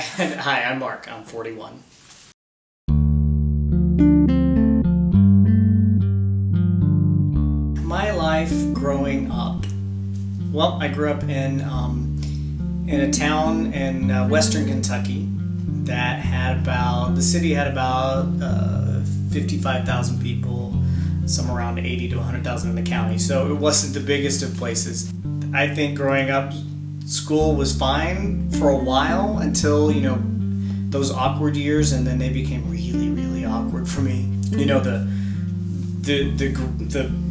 Hi, I'm Mark. I'm 41. My life growing up. Well, I grew up in a town in western Kentucky that had the city had about 55,000 people, somewhere around 80 to 100,000 in the county. So it wasn't the biggest of places. I think growing up, school was fine for a while until, those awkward years, and then they became really, really awkward for me. The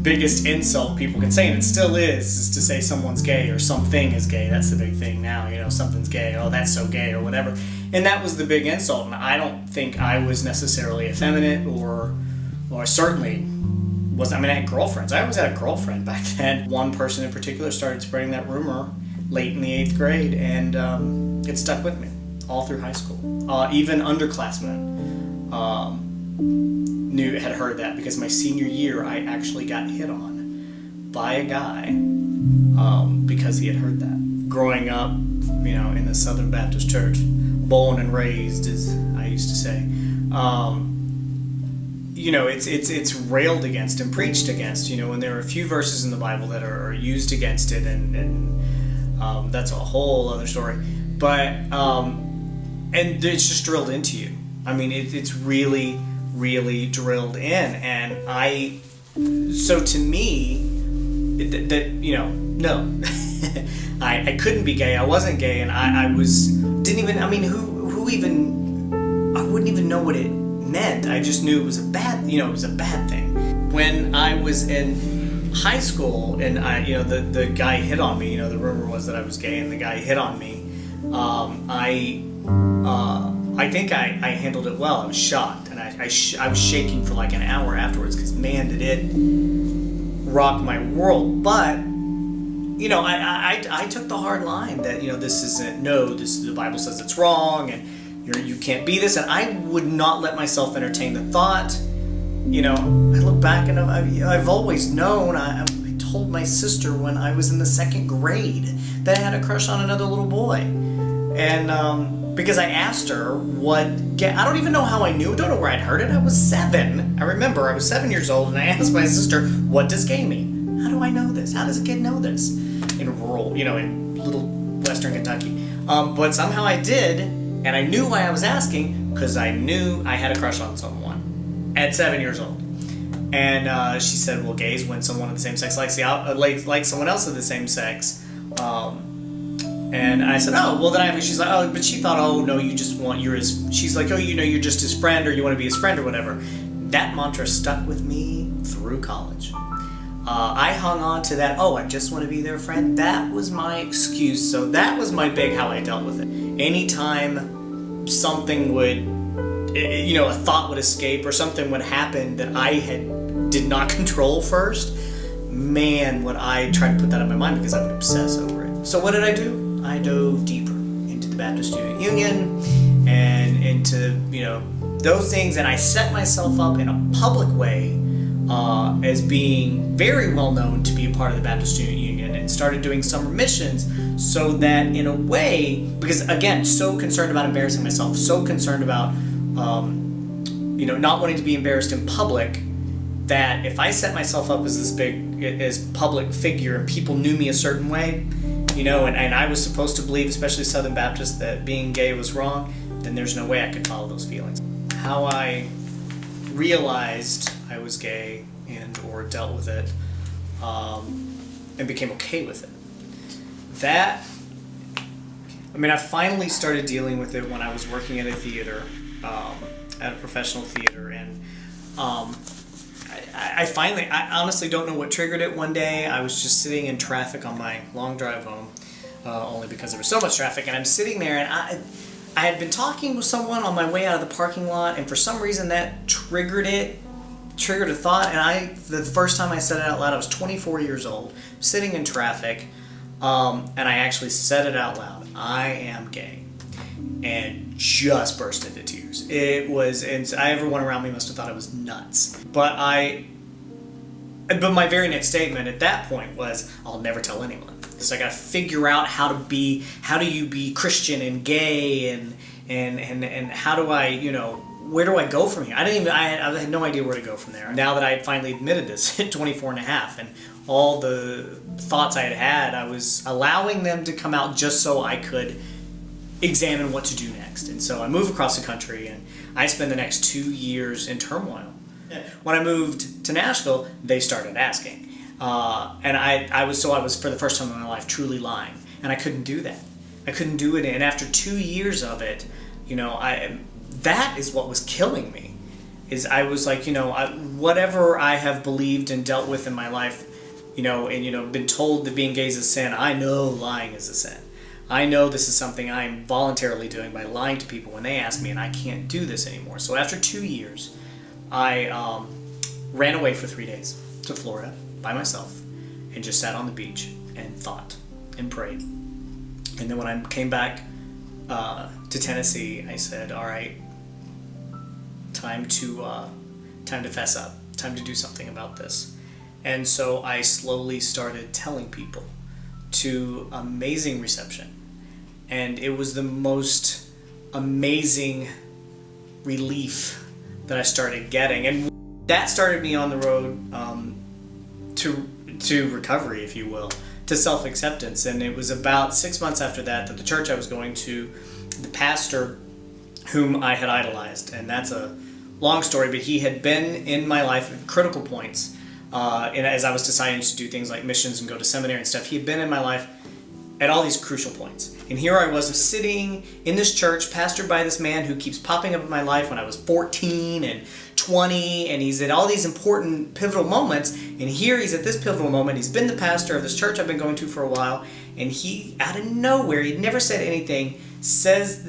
biggest insult people can say, and it still is to say someone's gay or something is gay. That's the big thing now, something's gay, oh, that's so gay or whatever. And that was the big insult, and I don't think I was necessarily effeminate or certainly was. I had girlfriends. I always had a girlfriend back then. One person in particular started spreading that rumor late in the 8th grade, and it stuck with me all through high school. Even underclassmen had heard that, because my senior year I actually got hit on by a guy because he had heard that. Growing up, in the Southern Baptist Church, born and raised, as I used to say, it's railed against and preached against. And there are a few verses in the Bible that are used against it, and that's a whole other story. But and it's just drilled into you. It's really, really drilled in, and so to me, no, I couldn't be gay. I wasn't gay, and I wouldn't even know what it meant. I just knew it was a bad thing. When I was in high school, and the guy hit on me. The rumor was that I was gay, and the guy hit on me. I think I handled it well. I was shocked, and I was shaking for like an hour afterwards, because man, did it rock my world. But I took the hard line that this isn't, the Bible says it's wrong, and you can't be this, and I would not let myself entertain the thought. I look back and I've always known. I told my sister when I was in the 2nd grade that I had a crush on another little boy, and because I asked her I don't even know how I knew. Don't know where I'd heard it. I was 7. I remember I was 7 years old, and I asked my sister, "What does gay mean? How do I know this? How does a kid know this?" In rural, in little western Kentucky. But somehow I did, and I knew why I was asking, because I knew I had a crush on someone at 7 years old. And she said, "Well, gay is when someone of the same sex likes someone else of the same sex." And I said, "Oh, well then she's like, oh, but she thought, oh no, she's like, oh, you're just his friend, or you want to be his friend or whatever." That mantra stuck with me through college. I hung on to that, I just want to be their friend. That was my excuse. So that was my big how I dealt with it. Anytime something would, a thought would escape or something would happen that I did not control first, man, would I try to put that in my mind, because I would obsess over it. So what did I do? I dove deeper into the Baptist Student Union and into, those things, and I set myself up in a public way as being very well known to be a part of the Baptist Student Union, and started doing summer missions, so that in a way, because again, so concerned about embarrassing myself, so concerned about not wanting to be embarrassed in public, that if I set myself up as this public figure and people knew me a certain way, and I was supposed to believe, especially Southern Baptist, that being gay was wrong, then there's no way I could follow those feelings. How I realized I was gay or dealt with it, and became okay with it. I finally started dealing with it when I was working at a theater, at a professional theater, and I honestly don't know what triggered it. One day I was just sitting in traffic on my long drive home, only because there was so much traffic, and I'm sitting there, and I had been talking with someone on my way out of the parking lot, and for some reason that triggered a thought, and the first time I said it out loud, I was 24 years old, sitting in traffic, and I actually said it out loud, "I am gay," and just burst into tears. It was, and everyone around me must have thought I was nuts. But my very next statement at that point was, "I'll never tell anyone." So I got to figure out how do you be Christian and gay and how do I, where do I go from here? I had no idea where to go from there. Now that I had finally admitted this at 24 and a half, and all the thoughts I had, I was allowing them to come out just so I could examine what to do next. And so I moved across the country, and I spent the next 2 years in turmoil. When I moved to Nashville, they started asking. And I was for the first time in my life truly lying. And I couldn't do that. I couldn't do it. And after 2 years of it, that is what was killing me. Is I was like, whatever I have believed and dealt with in my life, and been told that being gay is a sin, I know lying is a sin. I know this is something I'm voluntarily doing by lying to people when they ask me, and I can't do this anymore. So after 2 years, I ran away for 3 days to Florida by myself and just sat on the beach and thought and prayed. And then when I came back to Tennessee, I said, all right, time to fess up, time to do something about this. And so I slowly started telling people, to amazing reception. And it was the most amazing relief that I started getting. And that started me on the road to recovery, if you will, to self-acceptance. And it was about 6 months after that the church I was going to, the pastor whom I had idolized, and that's a long story, but he had been in my life at critical points. And as I was deciding to do things like missions and go to seminary and stuff, he had been in my life at all these crucial points. And here I was sitting in this church, pastored by this man who keeps popping up in my life when I was 14 and 20, and he's at all these important pivotal moments. And here he's at this pivotal moment. He's been the pastor of this church I've been going to for a while, and he, out of nowhere, he'd never said anything, says,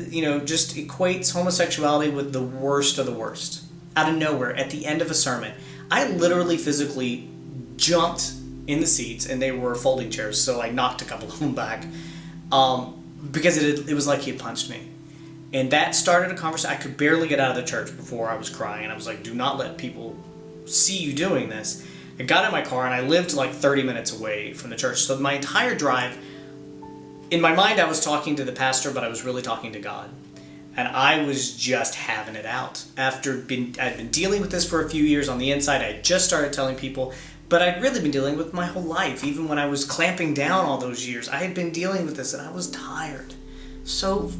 just equates homosexuality with the worst of the worst. Out of nowhere, at the end of a sermon. I literally physically jumped in the seats, and they were folding chairs, so I knocked a couple of them back because it was like he had punched me. And that started a conversation. I could barely get out of the church before I was crying, and I was like, do not let people see you doing this. I got in my car, and I lived like 30 minutes away from the church, so my entire drive, in my mind I was talking to the pastor, but I was really talking to God. And I was just having it out. I'd been dealing with this for a few years on the inside. I had just started telling people, but I'd really been dealing with my whole life. Even when I was clamping down all those years, I had been dealing with this, and I was tired. So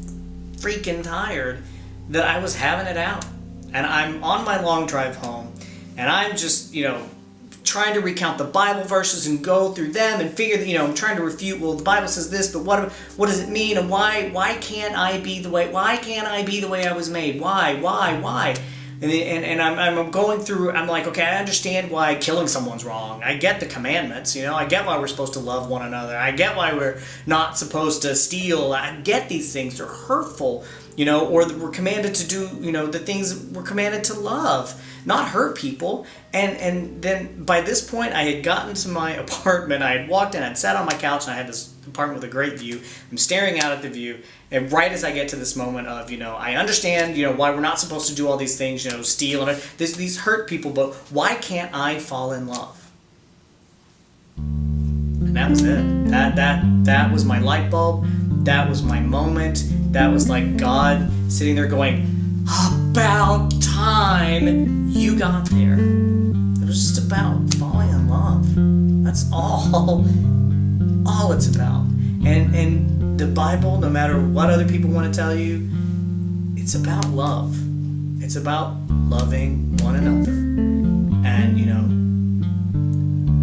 freaking tired that I was having it out. And I'm on my long drive home, and I'm just, trying to recount the Bible verses and go through them and figure that, I'm trying to refute, well, the Bible says this, but what does it mean? And why can't I be the way I was made? Why? And I'm going through, I'm like, okay, I understand why killing someone's wrong. I get the commandments, I get why we're supposed to love one another. I get why we're not supposed to steal. I get these things. They're hurtful, or that we're commanded to do, the things we're commanded to love, not hurt people. And then by this point, I had gotten to my apartment. I had walked in, I'd sat on my couch, and I had this apartment with a great view. I'm staring out at the view, and right as I get to this moment of, I understand, why we're not supposed to do all these things, steal, and these hurt people, but why can't I fall in love? And that was it. That was my light bulb. That was my moment. That was like God sitting there going, about time you got there. It was just about falling in love. That's all it's about. And the Bible, no matter what other people want to tell you, it's about love. It's about loving one another. And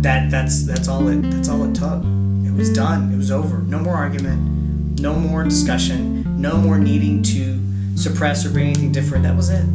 that's all it took. It was done. It was over. No more argument, no more discussion, no more needing to suppress or bring anything different. That was it.